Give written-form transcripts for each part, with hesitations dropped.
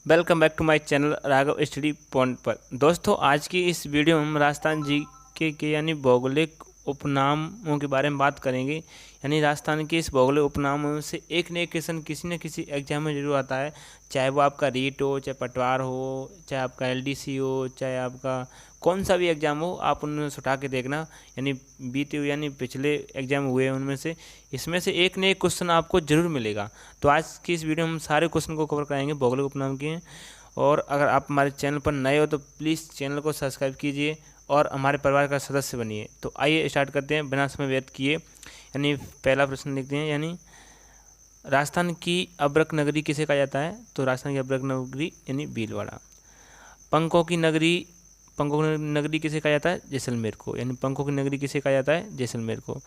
Welcome back to my channel Raghav study point पर। दोस्तों, आज की इस वीडियो में हम राजस्थान जी के यानी भौगोलिक उपनामों के बारे में बात करेंगे। यानी राजस्थान के इस भौगोलिक उपनामों से एक न एक क्वेश्चन किसी न किसी एग्जाम में जरूर आता है, चाहे वो आपका रीट हो, चाहे पटवार हो, चाहे आपका एलडीसी हो, चाहे आपका कौन सा भी एग्ज़ाम हो, आप उनमें से उठा के देखना। यानी बीते हुए यानी पिछले एग्जाम हुए उनमें से इसमें से एक न एक क्वेश्चन आपको जरूर मिलेगा। तो आज की इस वीडियो में हम सारे क्वेश्चन को कवर कराएंगे भौगोलिक उपनाम के। और अगर आप हमारे चैनल पर नए हो तो प्लीज़ चैनल को सब्सक्राइब कीजिए और हमारे परिवार का सदस्य बनिए। तो आइए स्टार्ट करते हैं बिना समय व्यर्थ किए। यानी पहला प्रश्न लिखते हैं, यानी राजस्थान की अब्रक नगरी किसे कहा जाता है? तो राजस्थान की अब्रक नगरी यानी भीलवाड़ा। पंखों की नगरी किसे कहा जाता है? जैसलमेर को। यानी पंखों की नगरी किसे कहा जाता है? जैसलमेर को।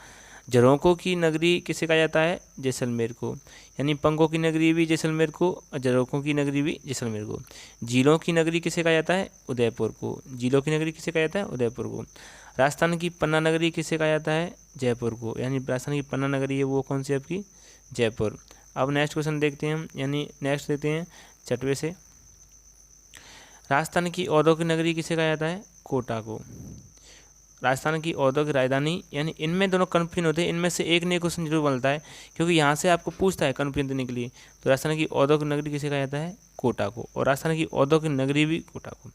झरोकों की नगरी किसे कहा जाता है? जैसलमेर को। यानी पंखों की नगरी भी जैसलमेर को और झरोकों की नगरी भी जैसलमेर को। झीलों की नगरी किसे कहा जाता है? उदयपुर को। झीलों की नगरी किसे कहा जाता है? उदयपुर को। राजस्थान की पन्ना नगरी किसे कहा जाता है? जयपुर को। यानी राजस्थान की पन्ना नगरी है वो कौन सी आपकी? जयपुर। अब नेक्स्ट क्वेश्चन देखते हैं हम, यानी नेक्स्ट देखते हैं छठवे से। राजस्थान की औद्योगिक नगरी किसे कहा जाता है? कोटा को। राजस्थान की औद्योगिक राजधानी, यानी इनमें दोनों कन्फ्यूजन होते हैं, इनमें से एक ने क्वेश्चन जरूर बनता है क्योंकि यहाँ से आपको पूछता है कन्फ्यूजन देने के लिए। तो राजस्थान की औद्योगिक नगरी किसे कहा जाता है? कोटा को। और राजस्थान की औद्योगिक नगरी भी कोटा को।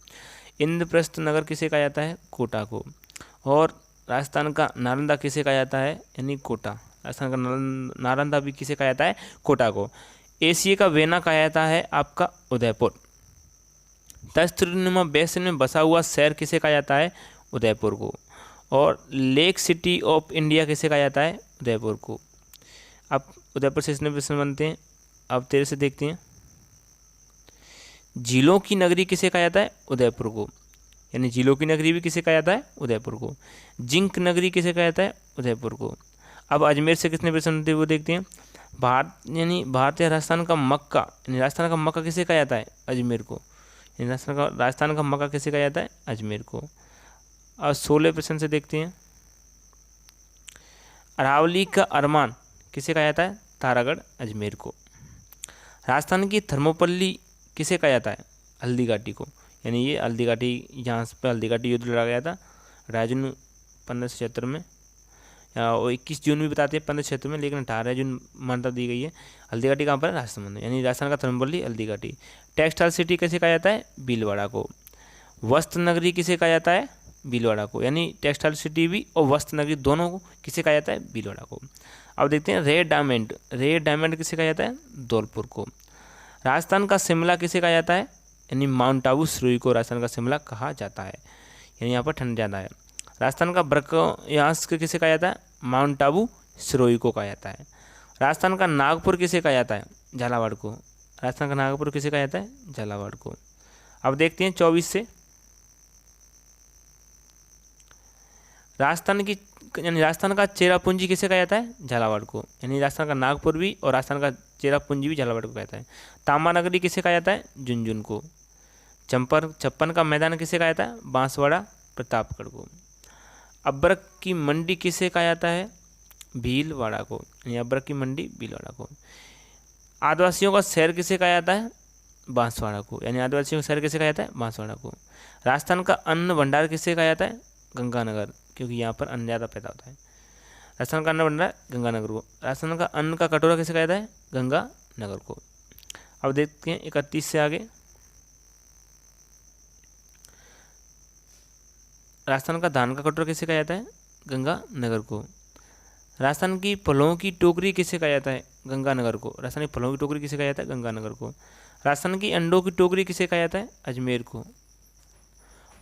इंद्रप्रस्थ नगर किसे कहा जाता है? कोटा को। और राजस्थान का नालंदा किसे कहा जाता है? यानी कोटा। राजस्थान का नालंदा भी किसे कहा जाता है? कोटा को। एशिया का वेना कहा जाता है आपका उदयपुर। तस्त्रनुमा बेसिन में बसा हुआ शहर किसे कहा जाता है? उदयपुर को। और लेक सिटी ऑफ इंडिया किसे कहा जाता है? उदयपुर को। अब उदयपुर से इसमें प्रश्न बनते हैं। अब तेरे से देखते हैं, झीलों की नगरी किसे कहा जाता है? उदयपुर को। यानी झीलों की नगरी भी किसे कहा जाता है? उदयपुर को। जिंक नगरी किसे कहा जाता है? उदयपुर को। अब अजमेर से कितने प्रश्न होते हैं वो देखते हैं। भारत या राजस्थान का मक्का, यानी राजस्थान का मक्का किसे कहा जाता है? अजमेर को। राजस्थान का मक्का किसे कहा जाता है? अजमेर को। और 16 प्रश्न से देखते हैं, अरावली का अरमान किसे कहा जाता है? तारागढ़ अजमेर को। राजस्थान की थर्मोपल्ली किसे कहा जाता है? हल्दी घाटी को। यानी ये हल्दी घाटी, यहाँ पर हल्दी घाटी युद्ध लड़ा गया था 18 जून 1576 में, और 21 जून भी बताते हैं 1576 में, लेकिन 18 जून मान्यता दी गई है। हल्दी घाटी कहाँ पर है? राजस्थान में। यानी राजस्थान का Thermopylae Haldi Ghati. Textile city किसे कहा जाता है? भीलवाड़ा को। वस्त्र नगरी किसे कहा जाता है? भीलवाड़ा को। यानी टेक्सटाइल सिटी भी और वस्त्र नगरी दोनों को किसे कहा जाता है? भीलवाड़ा को। अब देखते हैं रेड डायमंड किसे कहा जाता है? धौलपुर को। राजस्थान का शिमला किसे कहा जाता है? यानी माउंट आबू सिरोही को राजस्थान का शिमला कहा जाता है। यानी यहाँ पर ठंड ज़्यादा है। राजस्थान का ब्रह्मयास किसे कहा जाता है? माउंट आबू सिरोही को कहा जाता है। राजस्थान का नागपुर किसे कहा जाता है? झालावाड़ को। राजस्थान का नागपुर किसे कहा जाता है? झालावाड़ को। अब देखते हैं 24 से, राजस्थान का चेरापूंजी किसे कहा जाता है? झालावाड़ को। यानी राजस्थान का नागपुर भी और राजस्थान का चेरापूंजी भी झालावाड़ को कहता है। तांबा नगरी किसे कहा जाता है? झुंझुनू को। छप्पन का मैदान किसे कहा जाता है? बांसवाड़ा प्रतापगढ़ को। अब्रक की मंडी किसे कहा जाता है? भीलवाड़ा को। यानी अब्रक की मंडी भीलवाड़ा को। आदिवासियों का शहर किसे कहा जाता है? बांसवाड़ा को। यानी आदिवासियों का शहर किसे कहा जाता है? बांसवाड़ा को। राजस्थान का अन्न भंडार किसे कहा जाता है? गंगानगर, क्योंकि यहाँ पर अन्न ज़्यादा पैदा होता है। राजस्थान का अन्न भंडार गंगानगर को। राजस्थान का अन्न का कटोरा किसे कहा जाता है? गंगानगर को। अब देखते हैं 31 से आगे, राजस्थान का धान का कटोरा किसे कहा जाता है? गंगानगर को। राजस्थान की फलों की टोकरी किसे कहा जाता है? गंगानगर को। राजस्थान की फलों की टोकरी किसे कहा जाता है? गंगानगर को। राजस्थान की अंडों की टोकरी किसे कहा जाता है? अजमेर को।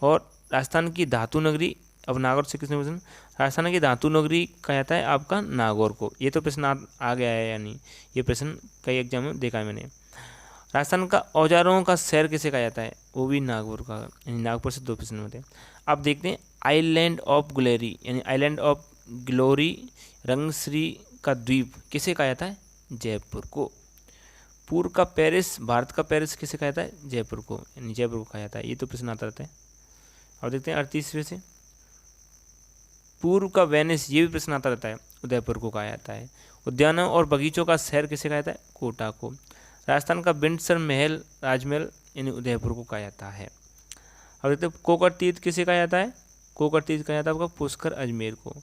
और राजस्थान की धातु नगरी, अब नागौर से किसने प्रश्न, राजस्थान की धातु नगरी कहा जाता है आपका नागौर को। ये तो प्रश्न आ गया है, यानी ये प्रश्न कई एग्जाम में देखा है मैंने। राजस्थान का औजारों का शहर किसे कहा जाता है? वो भी नागौर का। यानी नागपुर से 2 प्रश्न होते हैं। अब देखते हैं आइलैंड ऑफ ग्लोरी, यानी आइलैंड ऑफ ग्लोरी रंगश्री का द्वीप किसे कहा जाता है? जयपुर को। पूर्व का पेरिस, भारत का पेरिस किसे कहा जाता है? जयपुर को। यानी जयपुर को कहा जाता है। ये तो प्रश्न आता रहता है। अब देखते हैं 38वें से, पूर्व का वेनिस, ये भी प्रश्न आता रहता है। उदयपुर को कहा जाता है। उद्यानों और बगीचों का शहर किसे कहा जाता है? कोटा को। राजस्थान का बिंडसर महल राजमहल यानी उदयपुर को कहा जाता है। अब देखते हैं कोकर तीर्थ किसे कहा जाता है? कोकर तीर्थ कहा जाता है आपका पुष्कर अजमेर को।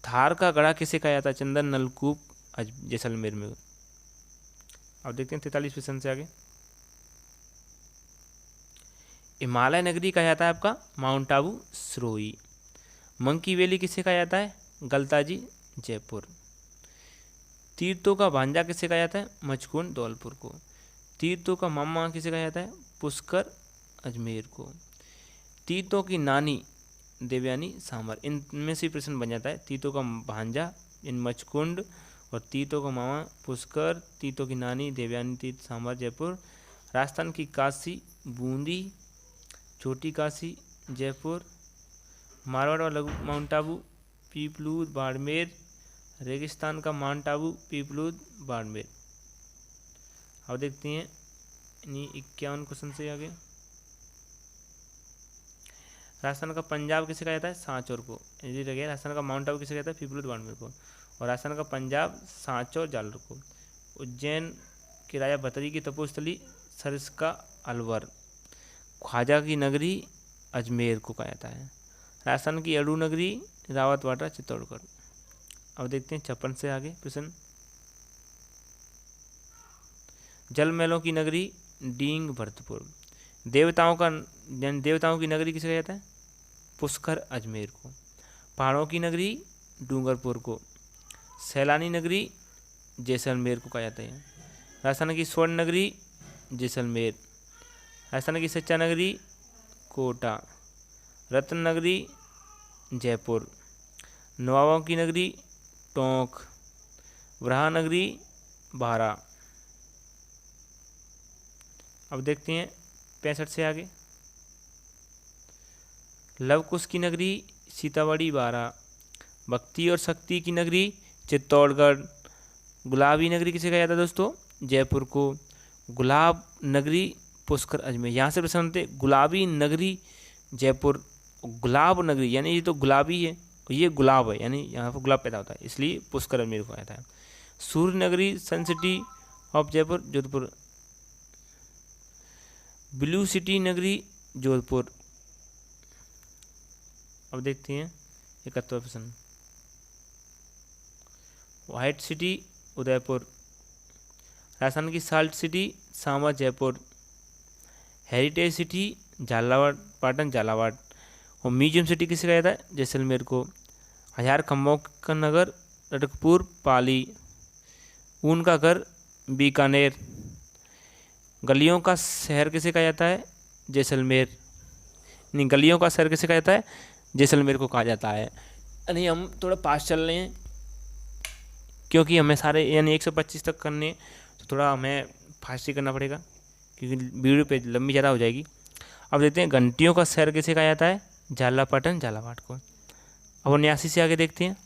थार का गढ़ा किसे कहा जाता है? चंदन नलकूप जैसलमेर में। अब देखते हैं 43% से आगे। हिमालय नगरी कहा जाता है आपका mount Abu Sirohi. Monkey valley किसे कहा जाता है? गलताजी जयपुर। तीर्थों का भांजा किसे कहा जाता है? मचकुंड धौलपुर को। तीर्थों का मामा किसे कहा जाता है? पुष्कर अजमेर को। तीर्थों की नानी देवयानी सामर। इनमें से प्रश्न बन जाता है। तीर्थों का भांजा इन मचकुंड और तीर्थों का मामा पुष्कर, तीर्थों की नानी देवयानी तीर्थ सामर जयपुर। राजस्थान की काशी बूंदी, छोटी काशी जयपुर। मारवाड़ वाला माउंट आबू पीपलूद बाड़मेर। रेगिस्तान का माउंट आबू पीपलूद बाड़मेर। अब देखते हैं 51 क्वेश्चन से आगे। राजस्थान का पंजाब किसे कहा जाता है? सांचौर को। राजस्थान का माउंट आबू किसे कहता है? पीपलूद बाड़मेर को। और राजस्थान का पंजाब सांचौर जालौर को। उज्जैन के राजा भतरी की तपोस्थली सरिस्का अलवर। ख्वाजा की नगरी अजमेर को कहा जाता है। राजस्थान की अडू नगरी रावतवाड़ा चित्तौड़गढ़। अब देखते हैं 56 से आगे प्रश्न। जल महलों की नगरी डींग भरतपुर। देवताओं की नगरी किसे कहा जाता है? पुष्कर अजमेर को। पहाड़ों की नगरी डूंगरपुर को। सैलानी नगरी जैसलमेर को कहा जाता है। राजस्थान की स्वर्ण नगरी जैसलमेर। राजस्थान की सच्चा नगरी कोटा। रत्न नगरी जयपुर। नवाबों की नगरी टोंक। वराह नगरी बारा। अब देखते हैं 65 से आगे। लवकुश की नगरी सीतामढ़ी बारा। भक्ति और शक्ति की नगरी चित्तौड़गढ़। गुलाबी नगरी किसे कहा जाता है दोस्तों? जयपुर को। गुलाब नगरी पुष्कर अजमेर। यहाँ से प्रश्न होते गुलाबी नगरी जयपुर। गुलाब नगरी यानी ये तो गुलाबी है, ये गुलाब है, यानी यहाँ पर गुलाब पैदा होता है, इसलिए पुष्कर अजमेर को कहता है। सूर्य नगरी sun city of Jaipur Jodhpur. Blue city नगरी जोधपुर। अब देखते हैं 71%। White city Udaipur. राजस्थान की salt city Samba Jaipur. Heritage city Jhalawar Patan Jhalawar. और म्यूजियम सिटी किसे कहा जाता है? जैसलमेर को। 1000 खम्भों का नगर रटकपुर पाली। ऊन का घर बीकानेर। गलियों का शहर किसे कहा जाता है? जैसलमेर। नहीं, गलियों का शहर किसे कहा जाता है? जैसलमेर को कहा जाता है। यानी हम थोड़ा पास चल रहे हैं क्योंकि हमें सारे यानी 125 तक करने, तो थोड़ा हमें फास्ट ही करना पड़ेगा क्योंकि वीडियो पे लंबी ज़्यादा हो जाएगी। अब देखते हैं घंटियों का शहर किसे कहा जाता है? झालापाटन झालावाड़ को। अब 79 से आगे देखते हैं।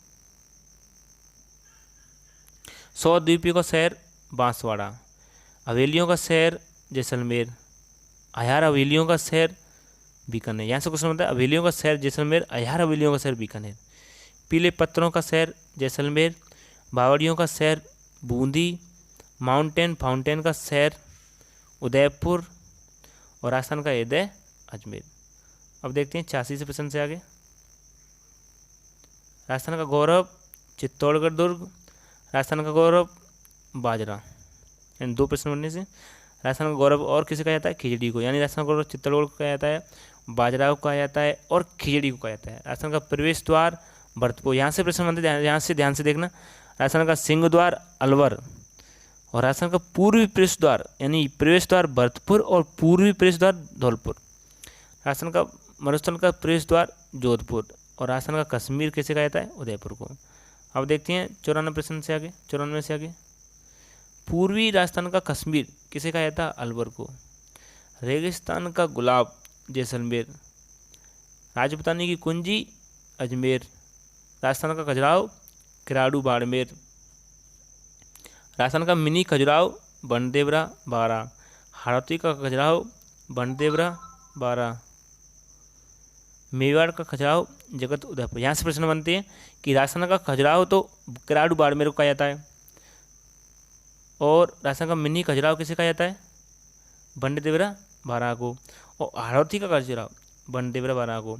100 द्वीपों का शहर बांसवाड़ा। हवेलियों का शहर जैसलमेर। 1000 हवेलियों का शहर बीकानेर। यहाँ से क्वेश्चन होता है हवेलियों का शहर जैसलमेर, 1000 हवेलियों का शहर बीकानेर। पीले पत्थरों का शहर जैसलमेर। बावड़ियों का शहर बूंदी। माउंटेन फाउंटेन का शहर उदयपुर। और राजस्थान का हृदय अजमेर। अब देखते हैं 86 से प्रश्न से आगे। राजस्थान का गौरव चित्तौड़गढ़ दुर्ग। राजस्थान का गौरव बाजरा। यानी 2 प्रश्न बनने से राजस्थान का गौरव और किसे कहा जाता है? खिचड़ी को। यानी राजस्थान का गौरव चित्तौड़गढ़ को कहा जाता है, बाजरा को कहा जाता है और खिचड़ी को कहा जाता है। राजस्थान का प्रवेश द्वार भरतपुर। यहाँ से प्रश्न बनते हैं, यहाँ से ध्यान से देखना। राजस्थान का सिंह द्वार अलवर। और राजस्थान का पूर्वी प्रवेश द्वार यानी प्रवेश द्वार भरतपुर और पूर्वी प्रवेश द्वार धौलपुर। राजस्थान का मरुस्थल का प्रवेश द्वार जोधपुर। और राजस्थान का कश्मीर किसे कहा जाता है? उदयपुर को। अब देखते हैं 94 प्रश्न से आगे, 94 से आगे। पूर्वी राजस्थान का कश्मीर किसे कहा जाता है? अलवर को। रेगिस्तान का गुलाब जैसलमेर। राजपूतानी की कुंजी अजमेर। राजस्थान का खजुराहो किराड़ू बाड़मेर। राजस्थान का मिनी खजुराहो बनदेवरा बारा। हाड़ौती का खजुराहो बनदेवरा बारा। मेवाड़ का खजुराहो जगत उदयपुर। यहाँ से प्रश्न बनते हैं कि राजस्थान का खजुराहो तो किराड़ू बाड़मेर को कहा जाता है और राजस्थान का मिनी खजुराहो किसे कहा जाता है? बनदेवरा बारह को, और हाड़ौती का खजुराहो बनदेवरा बारह को,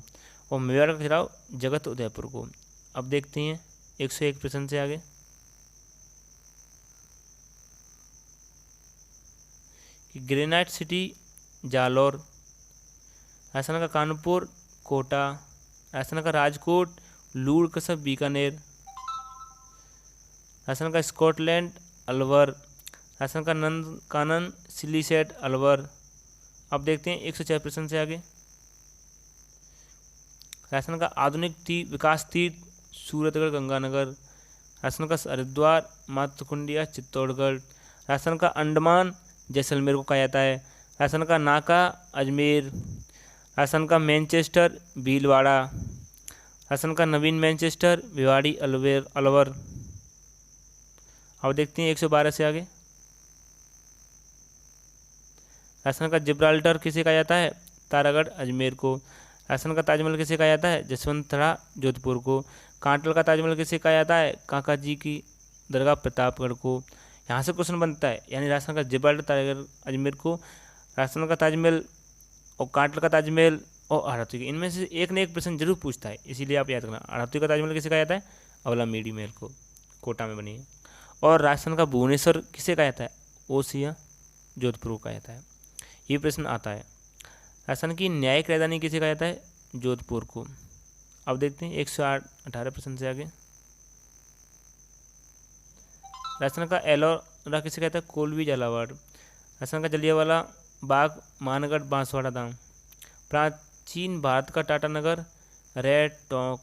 और मेवाड़ का खजुराहो जगत उदयपुर को। अब देखते हैं 101 प्रश्न से आगे। कि ग्रेनाइट सिटी जालौर, राजस्थान का कानपुर कोटा, राजस्थान का राजकोट लूण कसब बीकानेर, राजस्थान का स्कॉटलैंड अलवर, राजस्थान का नंदकानन सिलीसेट अलवर। अब देखते हैं 104 प्रश्न से आगे। राजस्थान का आधुनिक विकास तीर्थ सूरतगढ़ गंगानगर, राजस्थान का हरिद्वार मातकुंडिया चित्तौड़गढ़, राजस्थान का अंडमान जैसलमेर को कहा जाता है, राजस्थान का नाका अजमेर, राजस्थान का मैनचेस्टर भीलवाड़ा, राजस्थान का नवीन मैनचेस्टर भिवाड़ी अलवर। अब देखते हैं 112 से आगे। राजस्थान का जिब्राल्टर किसे कहा जाता है? तारागढ़ अजमेर को। राजस्थान का ताजमहल किसे कहा जाता है? जसवंतरा जोधपुर को। कांटल का ताजमहल किसे कहा जाता है? काका जी की दरगाह प्रतापगढ़ को। यहाँ से क्वेश्चन बनता है, यानी राजस्थान का जिब्राल्टर तारागढ़ अजमेर को, राजस्थान का ताजमहल और कांटल का ताजमहल और हाड़ौती, इनमें से एक न एक प्रश्न जरूर पूछता है, इसीलिए आप याद रखना। हाड़ौती का ताजमहल किसे कहा जाता है? अवलामीडी महल को, कोटा में बनी है। और राजस्थान का भुवनेश्वर किसे कहा जाता है? ओसिया जोधपुर को कहा जाता है। ये प्रश्न आता है। राजस्थान की न्यायिक राजधानी किसे कहा जाता है? जोधपुर को। अब देखते हैं 118 प्रश्न से आगे। राजस्थान का एलोरा किसे कहता है? कोलवी झालावाड़। राजस्थान का जलियांवाला बाग मानगढ़ बांसवाड़ा धाम। प्राचीन भारत का टाटानगर रेड टॉक।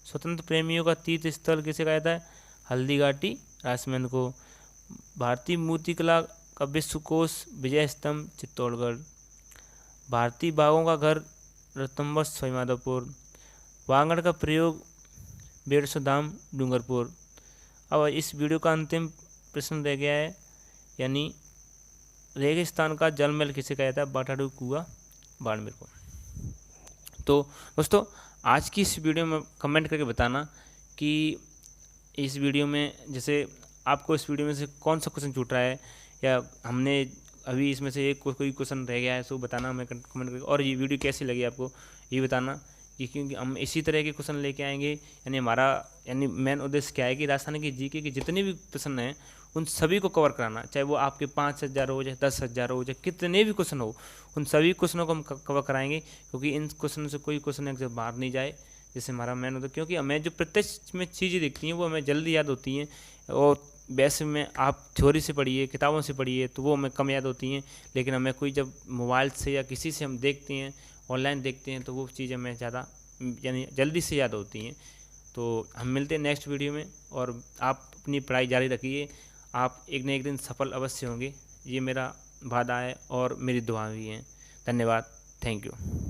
स्वतंत्र प्रेमियों का तीर्थ स्थल किसे कहा जाता है? हल्दीघाटी राजमहल को। भारतीय मूर्तिकला का विश्वकोश विजय स्तंभ चित्तौड़गढ़। भारतीय बाघों का घर रणथंभौर सवाईमाधोपुर। वांगड़ का प्रयोग बेड़सो धाम डूंगरपुर। अब इस वीडियो का अंतिम प्रश्न रह गया है, यानी रेगिस्तान का जल महल किसे कहा जाता है? बाटाडू कुआ बाड़मेर को। तो दोस्तों, आज की इस वीडियो में कमेंट करके बताना कि इस वीडियो में, जैसे आपको इस वीडियो में से कौन सा क्वेश्चन छूट रहा है, या हमने अभी इसमें से एक कोई क्वेश्चन रह गया है, सो बताना हमें कमेंट करके। और ये वीडियो कैसी लगी आपको ये बताना, कि क्योंकि हम इसी तरह के क्वेश्चन लेके आएंगे। यानी मेन उद्देश्य क्या है कि राजस्थान की जीके के जितने भी प्रश्न हैं उन सभी को कवर कराना, चाहे वो आपके 5000 हो, चाहे 10,000 हो, चाहे कितने भी क्वेश्चन हो, उन सभी क्वेश्चनों को हम कवर कराएंगे। क्योंकि इन क्वेश्चनों से कोई क्वेश्चन एग्जाम बाहर नहीं जाए, जैसे हमारा मेन होता है। क्योंकि हमें जो प्रत्यक्ष में चीज़ें दिखती हैं वो हमें जल्दी याद होती हैं, और वैसे में आप थ्योरी से पढ़िए, किताबों से पढ़िए, तो वो हमें कम याद होती हैं। लेकिन हमें कोई जब मोबाइल से या किसी से हम देखते हैं, ऑनलाइन देखते हैं, तो वो चीज़ें हमें ज़्यादा यानी जल्दी से याद होती हैं। तो हम मिलते हैं नेक्स्ट वीडियो में, और आप अपनी पढ़ाई जारी रखिए। आप एक न एक दिन सफल अवश्य होंगे, ये मेरा वादा है और मेरी दुआ भी है। धन्यवाद। Thank you.